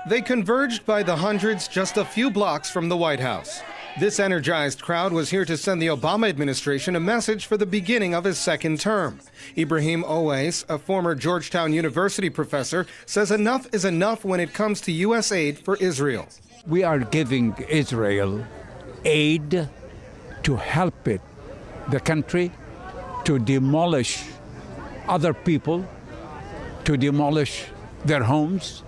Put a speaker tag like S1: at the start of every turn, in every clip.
S1: They converged by the hundreds just a few blocks from the White House. This energized crowd was here to send the Obama administration a message for the beginning of his second term. Ibrahim Owais, a former Georgetown University professor, says enough is enough when it comes to U.S. aid for Israel.
S2: We are giving Israel aid to help the country to demolish other people, to demolish their homes,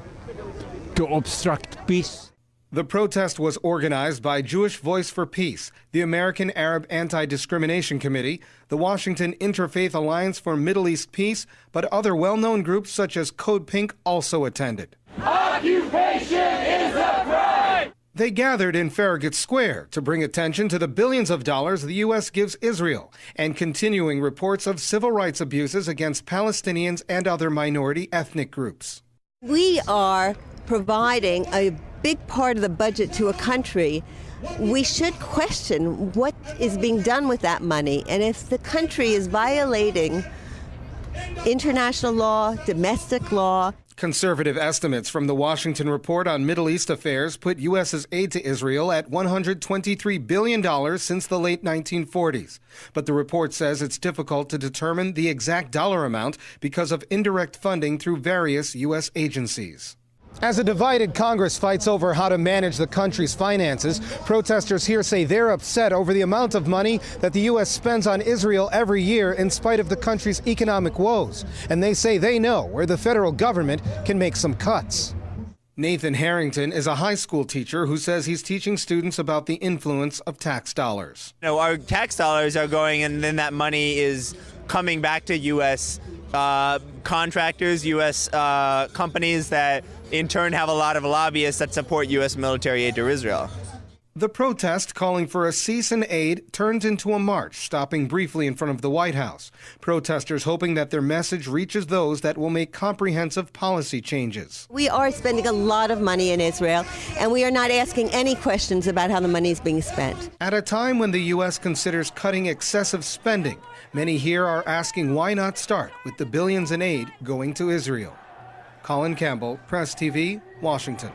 S2: to obstruct peace.
S1: The protest was organized by Jewish Voice for Peace, the American Arab Anti-Discrimination Committee, the Washington Interfaith Alliance for Middle East Peace, but other well-known groups such as Code Pink also attended.
S3: Occupation is a crime!
S1: They gathered in Farragut Square to bring attention to the billions of dollars the U.S. gives Israel and continuing reports of civil rights abuses against Palestinians and other minority ethnic groups.
S4: We are providing a big part of the budget to a country. We should question what is being done with that money, and if the country is violating international law, domestic law.
S1: Conservative estimates from the Washington Report on Middle East Affairs put U.S.'s aid to Israel at $123 billion since the late 1940s. But the report says it's difficult to determine the exact dollar amount because of indirect funding through various U.S. agencies. As a divided Congress fights over how to manage the country's finances, protesters here say they're upset over the amount of money that the U.S. spends on Israel every year in spite of the country's economic woes. And they say they know where the federal government can make some cuts. Nathan Harrington is a high school teacher who says he's teaching students about the influence of tax dollars.
S5: Our tax dollars are going, and then that money is coming back to U.S. Contractors, U.S. Companies that in turn have a lot of lobbyists that support U.S. military aid to Israel.
S1: The protest calling for a cease and aid turned into a march, stopping briefly in front of the White House. Protesters hoping that their message reaches those that will make comprehensive policy changes.
S4: We are spending a lot of money in Israel, and we are not asking any questions about how the money is being spent.
S1: At a time when the U.S. considers cutting excessive spending, many here are asking why not start with the billions in aid going to Israel. Colin Campbell, Press TV, Washington.